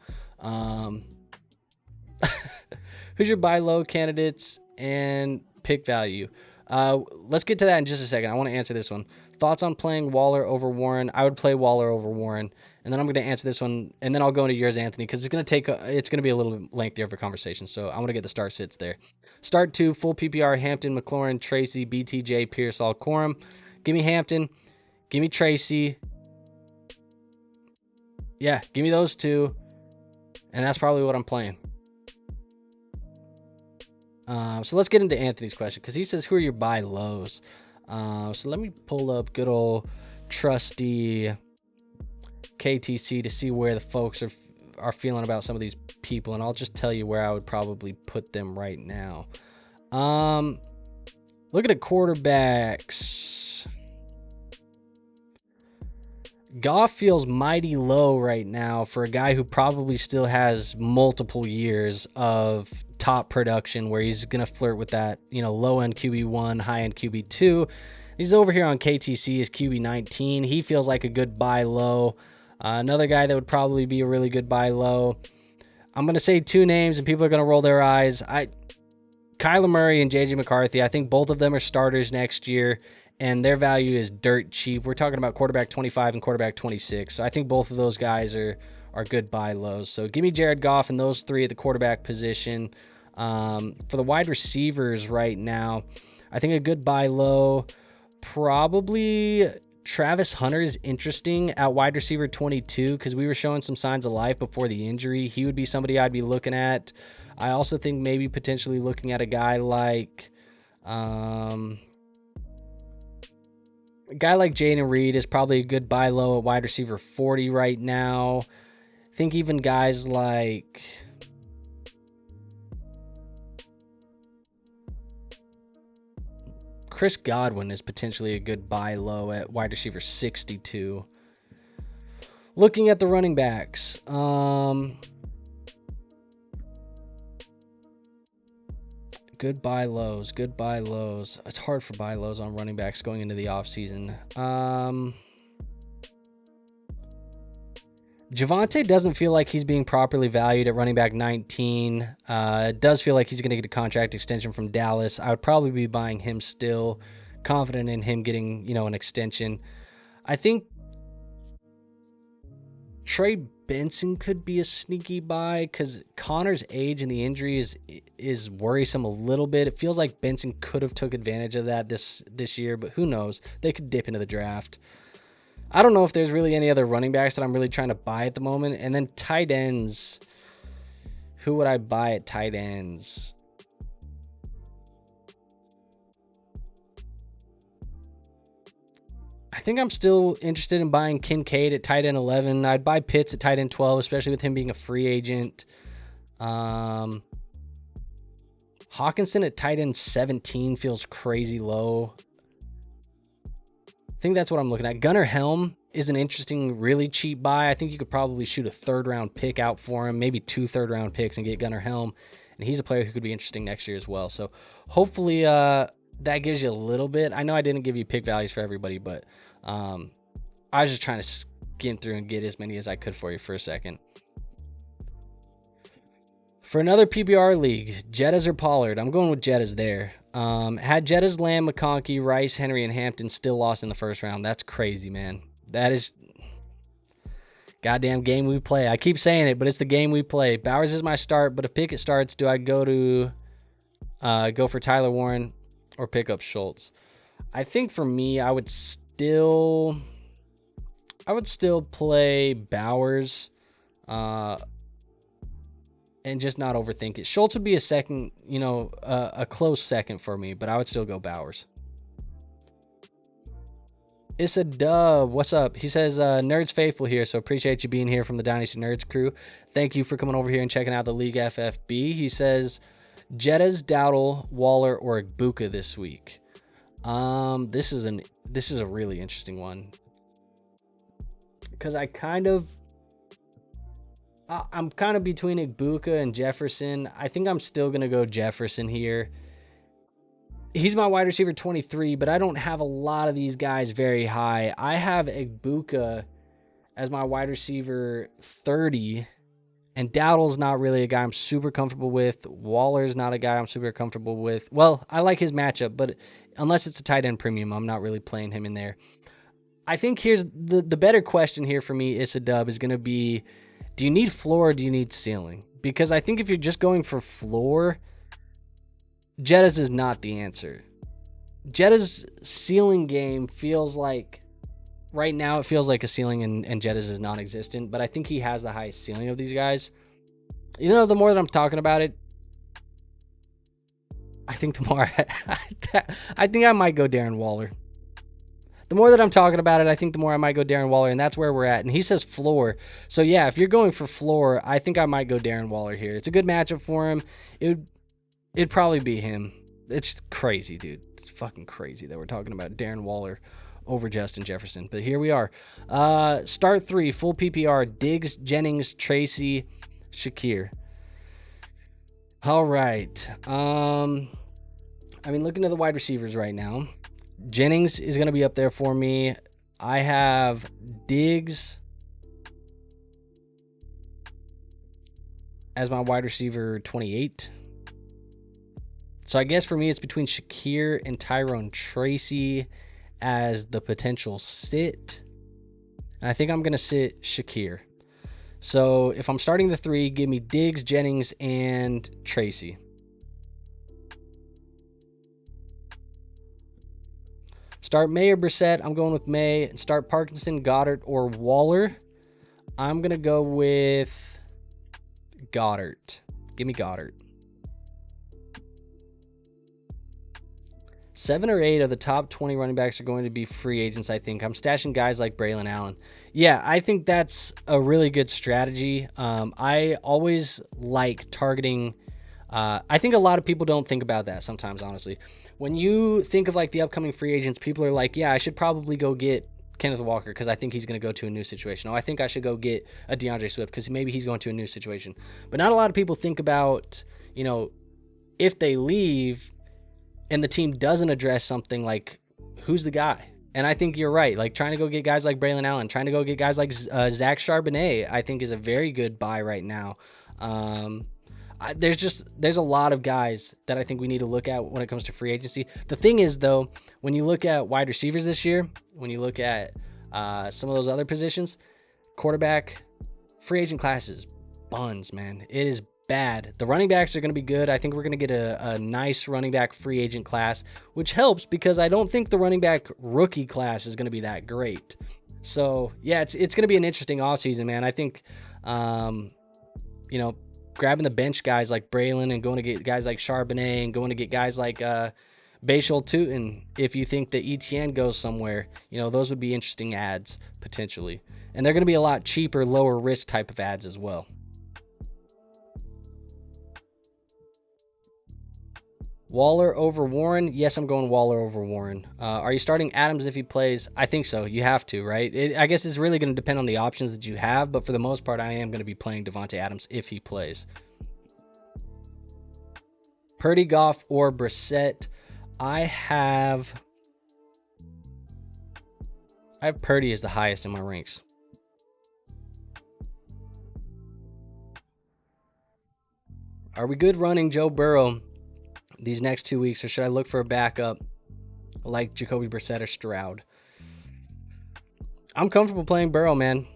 Who's your buy low candidates and pick value? Let's get to that in just a second. I want to answer this one. Thoughts on playing Waller over Warren? I would play Waller over Warren. And then I'm going to answer this one, and then I'll go into yours, Anthony, because it's going to be a little bit lengthier of a conversation. So I want to get the start sits there. Start 2, full PPR, Hampton, McLaurin, Tracy, BTJ, Pierce, all Corum. Give me Hampton. Give me Tracy. Yeah, give me those two. And that's probably what I'm playing. So let's get into Anthony's question, because he says, who are your buy lows? So let me pull up good old trusty KTC to see where the folks are feeling about some of these people, and I'll just tell you where I would probably put them right now. Look at the quarterbacks. Goff feels mighty low right now for a guy who probably still has multiple years of top production where he's going to flirt with that, low-end QB1, high-end QB2. He's over here on KTC is QB19. He feels like a good buy low. Another guy that would probably be a really good buy low. I'm going to say two names and people are going to roll their eyes. Kyler Murray and JJ McCarthy, I think both of them are starters next year, and their value is dirt cheap. We're talking about quarterback 25 and quarterback 26. So I think both of those guys are good buy lows. So give me Jared Goff and those three at the quarterback position. For the wide receivers right now, I think a good buy low, probably Travis Hunter is interesting at wide receiver 22 because we were showing some signs of life before the injury. He would be somebody I'd be looking at. I also think maybe potentially looking at a guy like Jaden Reed is probably a good buy low at wide receiver 40 right now. I think even guys like Chris Godwin is potentially a good buy low at wide receiver 62. Looking at the running backs, good buy lows. It's hard for buy lows on running backs going into the offseason. Javonte doesn't feel like he's being properly valued at running back 19. It does feel like he's going to get a contract extension from Dallas. I would probably be buying him still, confident in him getting, an extension. I think Trey Benson could be a sneaky buy because Connor's age and the injury is worrisome a little bit. It feels like Benson could have took advantage of that this year, but who knows? They could dip into the draft. I don't know if there's really any other running backs that I'm really trying to buy at the moment. And then tight ends. Who would I buy at tight ends? I think I'm still interested in buying Kincaid at tight end 11. I'd buy Pitts at tight end 12, especially with him being a free agent. Hawkinson at tight end 17 feels crazy low. I think that's what I'm looking at. Gunnar Helm is an interesting, really cheap buy. I think you could probably shoot a third-round pick out for him, maybe 2 third-round picks and get Gunnar Helm. And he's a player who could be interesting next year as well. So hopefully that gives you a little bit. I know I didn't give you pick values for everybody, but I was just trying to skim through and get as many as I could for you for a second. For another PBR league, Jettas or Pollard? I'm going with Jettas there. Had Jettas, Lamb, McConkey, Rice, Henry, and Hampton still lost in the first round. That's crazy, man. That is goddamn game we play. I keep saying it, but it's the game we play. Bowers is my start, but if Pickett starts, do I go for Tyler Warren or pick up Schultz? I think for me, I would still play Bowers. And just not overthink it. Schultz would be a second, a close second for me, but I would still go Bowers. It's a dub. What's up? He says, Nerds Faithful here, so appreciate you being here from the Dynasty Nerds crew. Thank you for coming over here and checking out the League FFB. He says, Jettas, Dowdle, Waller, or Ibuka this week. This is a really interesting one. Because I'm kind of between Ibuka and Jefferson. I think I'm still going to go Jefferson here. He's my wide receiver 23, but I don't have a lot of these guys very high. I have Ibuka as my wide receiver 30, and Dowdle's not really a guy I'm super comfortable with. Waller's not a guy I'm super comfortable with. Well, I like his matchup, but unless it's a tight end premium, I'm not really playing him in there. I think here's the better question here for me, Issa Dub, is going to be, do you need floor or do you need ceiling? Because I think if you're just going for floor, Jettas is not the answer. Jettas' ceiling game feels like, right now it feels like a ceiling and Jettas is non-existent, but I think he has the highest ceiling of these guys. The more that I'm talking about it, I think the more I think I might go Darren Waller. The more that I'm talking about it, I think the more I might go Darren Waller, and that's where we're at. And he says floor. So, yeah, if you're going for floor, I think I might go Darren Waller here. It's a good matchup for him. It'd probably be him. It's crazy, dude. It's fucking crazy that we're talking about Darren Waller over Justin Jefferson. But here we are. Start 3, full PPR, Diggs, Jennings, Tracy, Shakir. All right. Looking at the wide receivers right now, Jennings is going to be up there for me. I have Diggs as my wide receiver 28. So I guess for me, it's between Shakir and Tyrone Tracy as the potential sit. And I think I'm going to sit Shakir. So if I'm starting the 3, give me Diggs, Jennings, and Tracy. Start May or Brissett. I'm going with May. And start Parkinson, Goddard, or Waller. I'm going to go with Goddard. Give me Goddard. 7 or 8 of the top 20 running backs are going to be free agents, I think. I'm stashing guys like Braylon Allen. Yeah, I think that's a really good strategy. I always like targeting. I think a lot of people don't think about that sometimes, honestly. When you think of like the upcoming free agents, people are like, yeah, I should probably go get Kenneth Walker because I think he's going to go to a new situation. Oh, I think I should go get a DeAndre Swift because maybe he's going to a new situation. But not a lot of people think about, if they leave and the team doesn't address something like, who's the guy? And I think you're right. Like trying to go get guys like Braylon Allen, trying to go get guys like Zach Charbonnet, I think is a very good buy right now. There's a lot of guys that I think we need to look at when it comes to free agency. The thing is, though, when you look at wide receivers this year, when you look at some of those other positions, quarterback, free agent classes, buns, man. It is bad. The running backs are going to be good. I think we're going to get a nice running back free agent class, which helps because I don't think the running back rookie class is going to be that great. So, yeah, it's going to be an interesting offseason, man. I think, grabbing the bench guys like Braylon and going to get guys like Charbonnet and going to get guys like Bashal Tootin, if you think that ETN goes somewhere, those would be interesting ads potentially. And they're going to be a lot cheaper, lower risk type of ads as well. Waller over Warren? Yes, I'm going Waller over Warren. Are you starting Adams if he plays? I think so. You have to, right? I guess it's really going to depend on the options that you have, but for the most part, I am going to be playing Devontae Adams if he plays. Purdy, Goff, or Brissett? I have Purdy as the highest in my ranks. Are we good running Joe Burrow these next 2 weeks, or should I look for a backup like Jacoby Brissett or Stroud? I'm comfortable playing Burrow, man.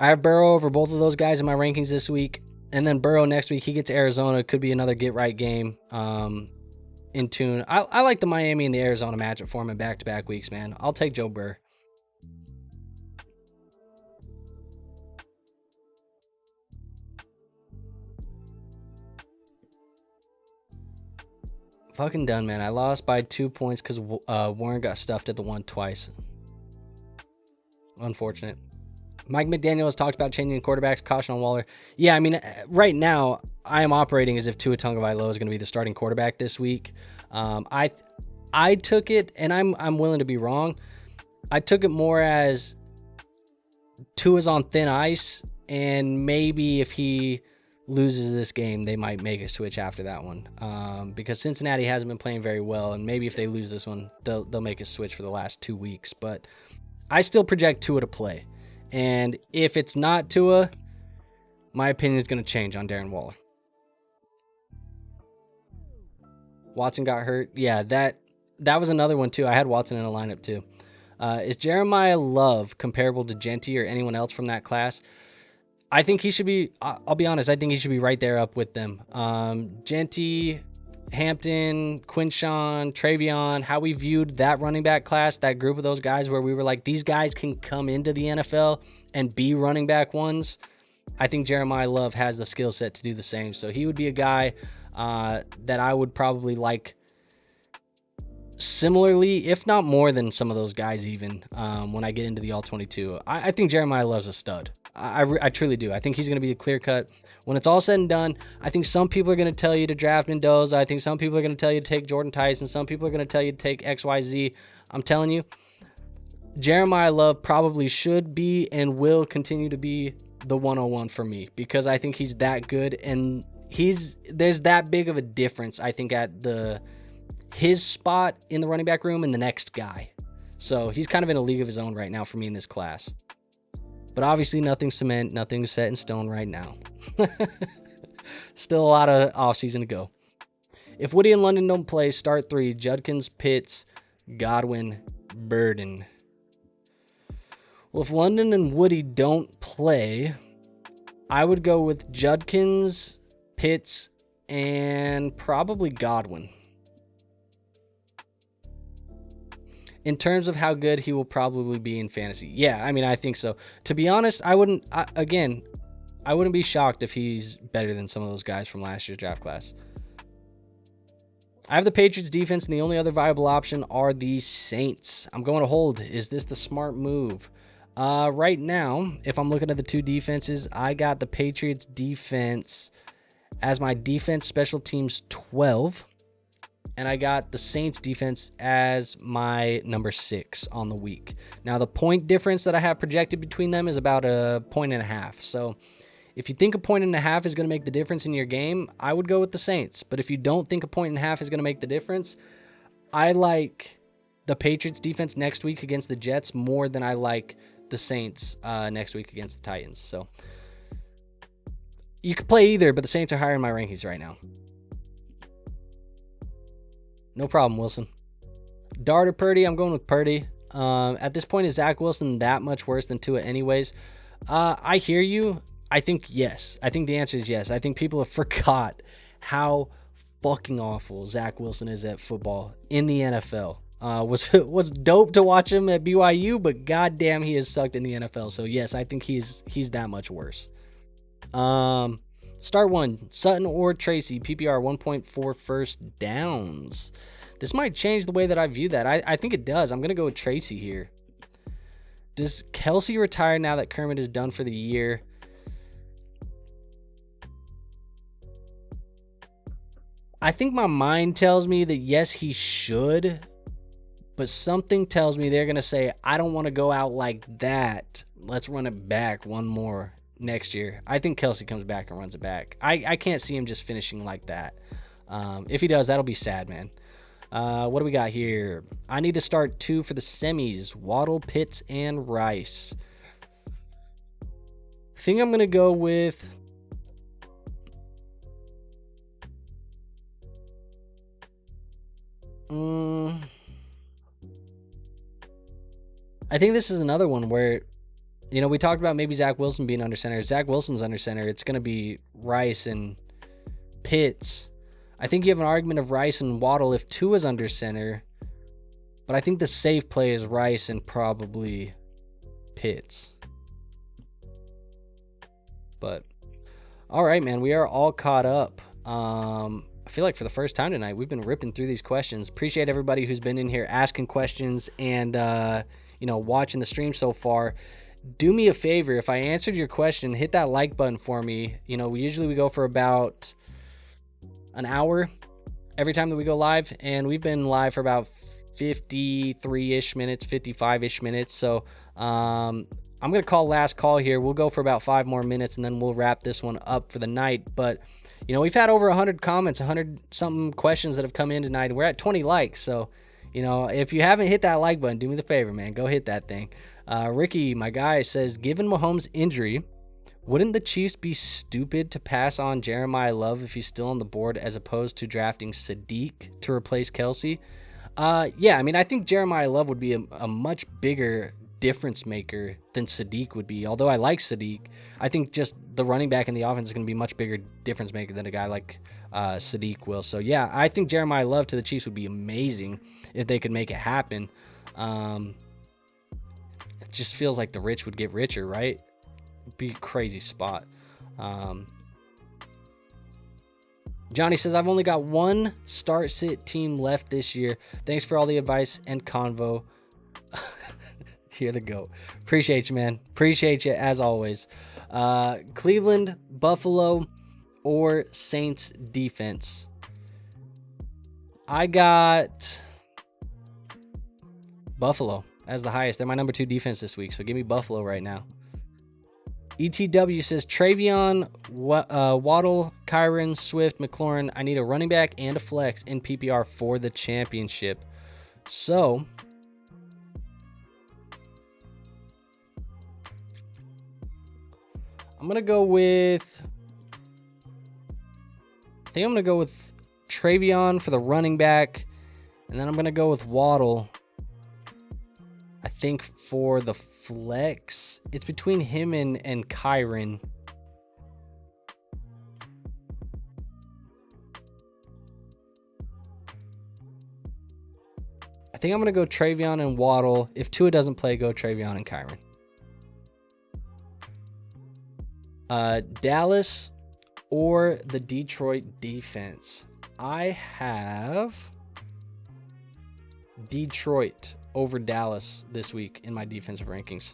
I have Burrow over both of those guys in my rankings this week, and then Burrow next week. He gets Arizona. Could be another get-right game in tune. I like the Miami and the Arizona matchup for him in back-to-back weeks, man. I'll take Joe Burrow. Fucking done, man. I lost by 2 points because Warren got stuffed at the 1 twice. Unfortunate. Mike McDaniel has talked about changing quarterbacks, caution on Waller. Yeah, right now, I am operating as if Tua Tagovailoa is going to be the starting quarterback this week. I took it, and I'm willing to be wrong. I took it more as Tua's on thin ice, and maybe if he loses this game, they might make a switch after that one, because Cincinnati hasn't been playing very well, and maybe if they lose this one, they'll make a switch for the last 2 weeks. But I still project Tua to play, and if it's not Tua, my opinion is going to change on Darren Waller. Watson got hurt. Yeah, that was another one too. I had Watson in a lineup too. Is Jeremiah Love comparable to Genty or anyone else from that class? I think he should be, I'll be honest, I think he should be right there up with them. Genty, Hampton, Quinshawn, Travion, how we viewed that running back class, that group of those guys where we were like, these guys can come into the NFL and be running back ones. I think Jeremiah Love has the skill set to do the same. So he would be a guy that I would probably like similarly, if not more than some of those guys even, when I get into the All-22. I think Jeremiah Love's a stud. I truly do. I think he's going to be a clear cut. When it's all said and done, I think some people are going to tell you to draft Mendoza. I think some people are going to tell you to take Jordan Tyson. Some people are going to tell you to take XYZ. I'm telling you, Jeremiah Love probably should be and will continue to be the 101 for me because I think he's that good, and there's that big of a difference, I think, at his spot in the running back room and the next guy. So he's kind of in a league of his own right now for me in this class. But obviously nothing's cement, nothing's set in stone right now. Still a lot of offseason to go. If Woody and London don't play, start 3, Judkins, Pitts, Godwin, Burden. Well, if London and Woody don't play, I would go with Judkins, Pitts, and probably Godwin. In terms of how good he will probably be in fantasy. Yeah, I mean, I think so. To be honest, I wouldn't be shocked if he's better than some of those guys from last year's draft class. I have the Patriots defense, and the only other viable option are the Saints. I'm going to hold. Is this the smart move? Right now, if I'm looking at the 2 defenses, I got the Patriots defense as my defense special teams 12. And I got the Saints defense as my number 6 on the week. Now, the point difference that I have projected between them is about 1.5 points. So if you think 1.5 points is going to make the difference in your game, I would go with the Saints. But if you don't think 1.5 points is going to make the difference, I like the Patriots defense next week against the Jets more than I like the Saints next week against the Titans. So you could play either, but the Saints are higher in my rankings right now. No problem, Wilson. Dart or Purdy? I'm going with Purdy. At this point, is Zach Wilson that much worse than Tua anyways? I hear you. I think yes. I think the answer is yes. I think people have forgot how fucking awful Zach Wilson is at football in the NFL. Was dope to watch him at BYU, but goddamn, he has sucked in the NFL. So yes, I think he's that much worse. Start 1, Sutton or Tracy, PPR 1.4 first downs. This might change the way that I view that. I think it does. I'm going to go with Tracy here. Does Kelsey retire now that Kermit is done for the year? I think my mind tells me that yes, he should. But something tells me they're going to say, I don't want to go out like that. Let's run it back one more next year. I think Kelsey comes back and runs it back. I can't see him just finishing like that. If he does, that'll be sad, man. What do we got here? I need to start 2 for the semis. Waddle, Pitts, and Rice. I think I'm going to go with... I think this is another one where, you know, we talked about maybe Zach Wilson being under center. Zach Wilson's under center. It's going to be Rice and Pitts. I think you have an argument of Rice and Waddle if Tua's under center. But I think the safe play is Rice and probably Pitts. But, all right, man. We are all caught up. I feel like for the first time tonight, we've been ripping through these questions. Appreciate everybody who's been in here asking questions and, you know, watching the stream so far. Do me a favor. If I answered your question, hit that like button for me. You know, we go for about an hour every time that we go live. And we've been live for about 53-ish minutes, 55-ish minutes. So I'm going to call last call here. We'll go for about 5 more minutes and then we'll wrap this one up for the night. But, you know, we've had over 100 comments, 100-something questions that have come in tonight. And we're at 20 likes. So, you know, if you haven't hit that like button, do me the favor, man. Go hit that thing. Ricky, my guy, says, given Mahomes' injury, wouldn't the Chiefs be stupid to pass on Jeremiah Love if he's still on the board as opposed to drafting Sadiq to replace Kelsey? Yeah, I mean, I think Jeremiah Love would be a much bigger difference maker than Sadiq would be. Although I like Sadiq, I think just the running back in the offense is going to be a much bigger difference maker than a guy like Sadiq will. So, yeah, I think Jeremiah Love to the Chiefs would be amazing if they could make it happen. It just feels like the rich would get richer, right? It'd be a crazy spot. Johnny says, I've only got one start-sit team left this year. Thanks for all the advice and convo. You're the GOAT. Appreciate you, man. Appreciate you, as always. Cleveland, Buffalo, or Saints defense? I got Buffalo as the highest. They're my number 2 defense this week, so give me Buffalo right now. ETW says Travion, Waddle, Kyron, Swift, McLaurin. I need a running back and a flex in PPR for the championship. So I'm going to go with, I think I'm going to go with Travion for the running back. And then I'm going to go with Waddle, I think, for the flex. It's between him and Kyron. I think I'm going to go Travion and Waddle. If Tua doesn't play, go Travion and Kyron. Dallas or the Detroit defense. I have Detroit over Dallas this week in my defensive rankings.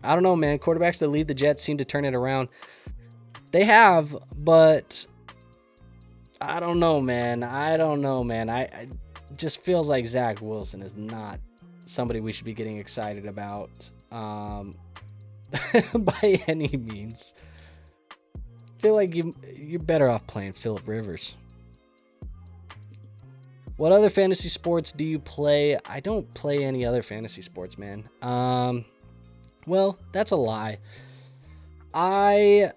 I don't know, man. Quarterbacks that lead the Jets seem to turn it around. They have, but I don't know, man. I just feels like Zach Wilson is not somebody we should be getting excited about by any means. I feel like you're better off playing Phillip Rivers. What other fantasy sports do you play? I don't play any other fantasy sports, man. Well, that's a lie. I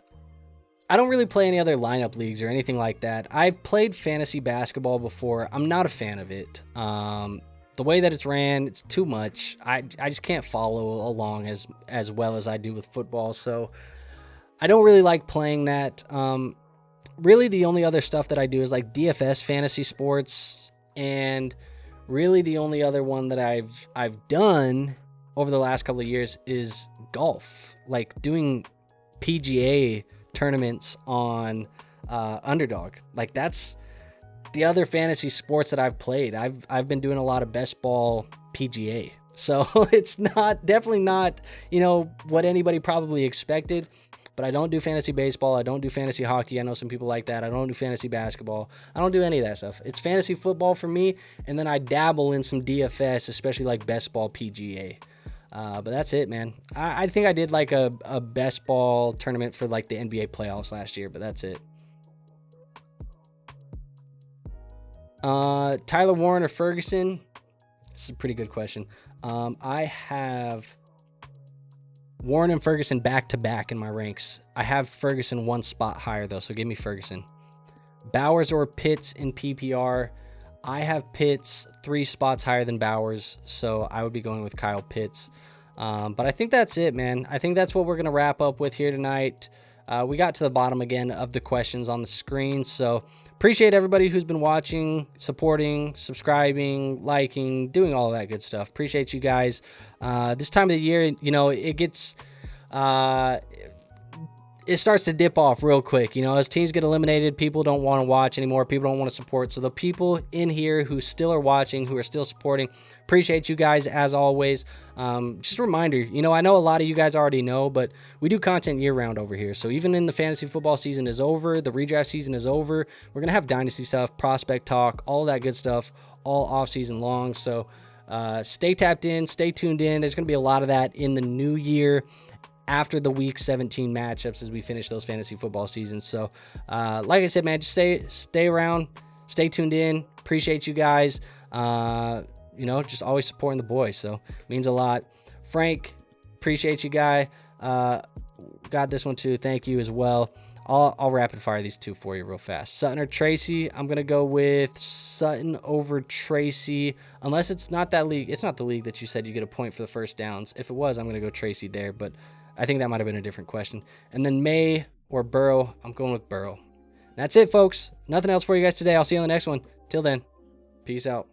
don't really play any other lineup leagues or anything like that. I've played fantasy basketball before. I'm not a fan of it. The way that it's ran, it's too much. I just can't follow along as well as I do with football. So I don't really like playing that. Really, the only other stuff that I do is like DFS fantasy sports. And really the only other one that I've done over the last couple of years is golf, like doing PGA tournaments on Underdog. Like that's the other fantasy sports that I've played. I've been doing a lot of best ball PGA. So it's definitely not, what anybody probably expected. But I don't do fantasy baseball. I don't do fantasy hockey. I know some people like that. I don't do fantasy basketball. I don't do any of that stuff. It's fantasy football for me, and then I dabble in some DFS, especially like best ball PGA. But that's it, man. I think I did like a best ball tournament for like the NBA playoffs last year, but that's it. Tyler Warren or Ferguson? This is a pretty good question. I have Warren and Ferguson back-to-back in my ranks. I have Ferguson one spot higher, though, so give me Ferguson. Bowers or Pitts in PPR. I have Pitts 3 spots higher than Bowers, so I would be going with Kyle Pitts. But I think that's it, man. I think that's what we're going to wrap up with here tonight. We got to the bottom again of the questions on the screen, so appreciate everybody who's been watching, supporting, subscribing, liking, doing all of that good stuff. Appreciate you guys. This time of the year, it gets it starts to dip off real quick. As teams get eliminated, people don't want to watch anymore. People don't want to support. So the people in here who still are watching, who are still supporting, appreciate you guys as always. Just a reminder, I know a lot of you guys already know, but we do content year round over here. So even in the fantasy football season is over, the redraft season is over, we're going to have dynasty stuff, prospect talk, all that good stuff, all off season long. So stay tapped in, stay tuned in. There's going to be a lot of that in the new year after the week 17 matchups as we finish those fantasy football seasons. So like I said, man, just stay around, stay tuned in. Appreciate you guys. Just always supporting the boys. So it means a lot. Frank, appreciate you, guy. Got this one too. Thank you as well. I'll rapid fire these two for you real fast. Sutton or Tracy? I'm going to go with Sutton over Tracy. Unless it's not that league. It's not the league that you said you get a point for the first downs. If it was, I'm going to go Tracy there. But I think that might have been a different question. And then May or Burrow? I'm going with Burrow. That's it, folks. Nothing else for you guys today. I'll see you on the next one. Till then, peace out.